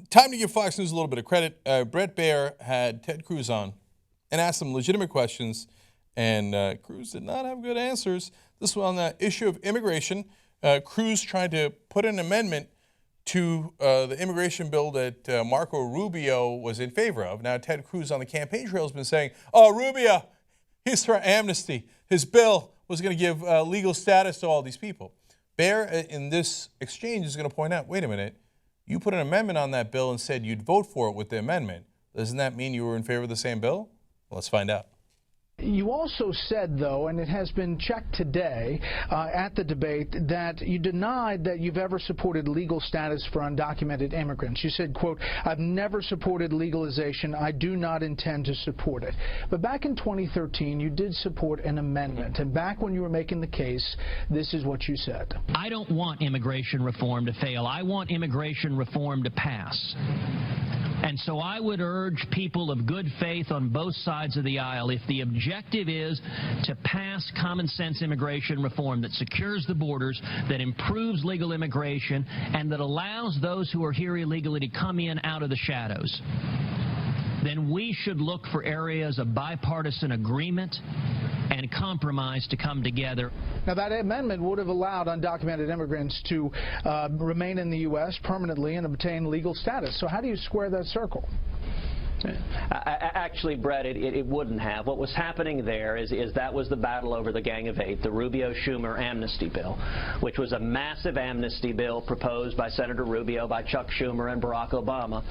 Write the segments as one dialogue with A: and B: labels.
A: Time to give Fox News a little bit of credit. Bret Baier had Ted Cruz on and asked some legitimate questions, and Cruz did not have good answers. This was on the issue of immigration. Cruz tried to put an amendment to the immigration bill that Marco Rubio was in favor of. Now, Ted Cruz on the campaign trail has been saying, oh, Rubio, he's for amnesty. His bill was going to give legal status to all these people. Baier, in this exchange, is going to point out, wait a minute, you put an amendment on that bill and said you'd vote for it with the amendment. Doesn't that mean you were in favor of the same bill? Well, let's find out.
B: You also said, though, and it has been checked today at the debate, that you denied that you've ever supported legal status for undocumented immigrants. You said, quote, I've never supported legalization. I do not intend to support it. But back in 2013, you did support an amendment. And back when you were making the case, this is what you said.
C: I don't want immigration reform to fail. I want immigration reform to pass. And so I would urge people of good faith on both sides of the aisle, if the objective is to pass common sense immigration reform that secures the borders, that improves legal immigration, and that allows those who are here illegally to come in out of the shadows, then we should look for areas of bipartisan agreement and compromise to come together.
B: Now, that amendment would have allowed undocumented immigrants to remain in the U.S. permanently and obtain legal status. So how do you square that circle?
D: Actually, Bret, it wouldn't have. What was happening there is that was the battle over the Gang of Eight, the Rubio-Schumer amnesty bill, which was a massive amnesty bill proposed by Senator Rubio, by Chuck Schumer, and Barack Obama.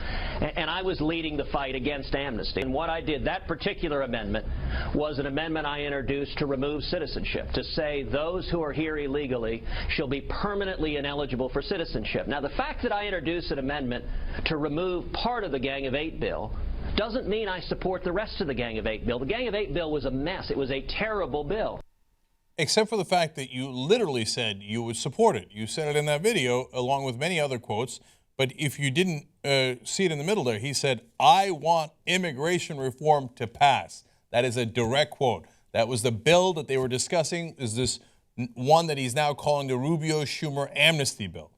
D: And I was leading the fight against amnesty. And what I did, that particular amendment, was an amendment I introduced to remove citizenship, to say those who are here illegally shall be permanently ineligible for citizenship. Now, the fact that I introduced an amendment to remove part of the Gang of Eight bill doesn't mean I support the rest of the Gang of Eight bill. The Gang of Eight bill was a mess. It was a terrible bill.
A: Except for the fact that you literally said you would support it. You said it in that video, along with many other quotes. But if you didn't see it in the middle there, he said, I want immigration reform to pass. That is a direct quote. That was the bill that they were discussing, is this one that he's now calling the Rubio-Schumer amnesty bill.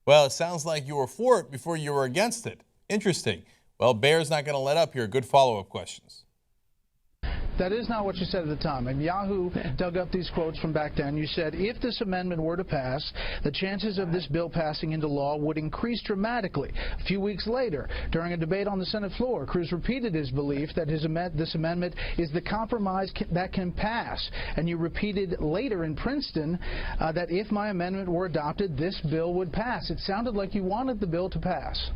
A: Well, it sounds like you were for it before you were against it. Interesting. Well, Baier's not going to let up here. Good follow-up questions.
B: That is not what you said at the time. And Yahoo dug up these quotes from back then. You said, if this amendment were to pass, the chances of this bill passing into law would increase dramatically. A few weeks later, during a debate on the Senate floor, Cruz repeated his belief that this amendment is the compromise that can pass. And you repeated later in Princeton that if my amendment were adopted, this bill would pass. It sounded like you wanted the bill to pass.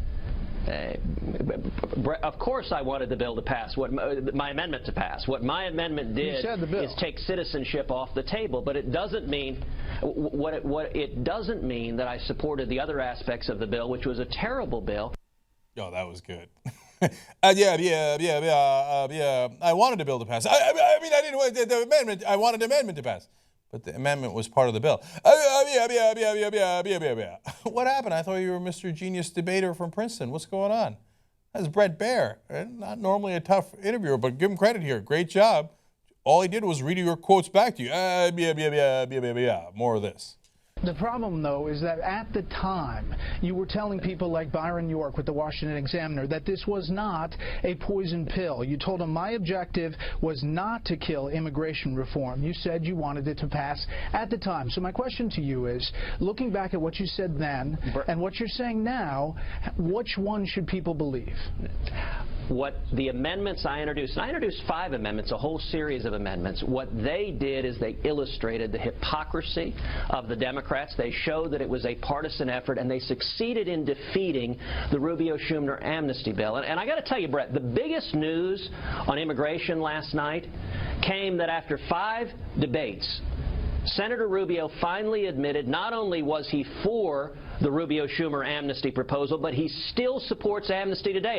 D: Of course I wanted the bill to pass, my amendment to pass. What my amendment did is take citizenship off the table, but it doesn't mean it doesn't mean that I supported the other aspects of the bill, which was a terrible bill.
A: Oh, that was good. Yeah. I wanted the bill to pass. I mean, I didn't want the amendment. I wanted the amendment to pass. But the amendment was part of the bill. What happened? I thought you were Mr. Genius debater from Princeton. What's going on? That's Bret Baier. Not normally a tough interviewer, but give him credit here. Great job. All he did was read your quotes back to you. More of this.
B: The problem, though, is that at the time, you were telling people like Byron York with the Washington Examiner that this was not a poison pill. You told them my objective was not to kill immigration reform. You said you wanted it to pass at the time. So my question to you is, looking back at what you said then and what you're saying now, which one should people believe?
D: What the amendments I introduced, and I introduced 5 amendments, a whole series of amendments, what they did is they illustrated the hypocrisy of the Democrats. They showed that it was a partisan effort, and they succeeded in defeating the Rubio-Schumer amnesty bill. And I got to tell you, Bret, the biggest news on immigration last night came that after 5 debates, Senator Rubio finally admitted not only was he for the Rubio-Schumer amnesty proposal, but he still supports amnesty today.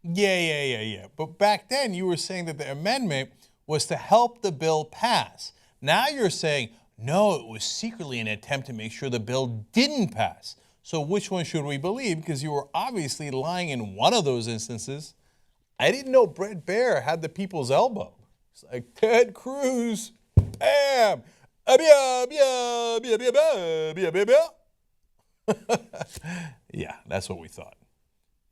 A: Yeah. But back then, you were saying that the amendment was to help the bill pass. Now you're saying, no, it was secretly an attempt to make sure the bill didn't pass. So which one should we believe? Because you were obviously lying in one of those instances. I didn't know Bret Baier had the people's elbow. It's like Ted Cruz, bam, yeah, that's what we thought.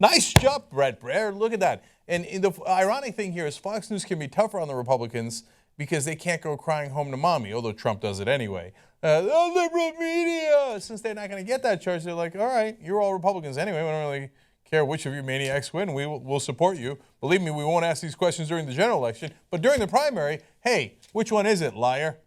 A: Nice job, Bret Baier. Look at that. And the ironic thing here is Fox News can be tougher on the Republicans because they can't go crying home to mommy, although Trump does it anyway. The liberal media, since they're not going to get that charge, they're like, all right, you're all Republicans anyway. We don't really care which of you maniacs win. We'll support you. Believe me, we won't ask these questions during the general election. But during the primary, hey, which one is it, liar?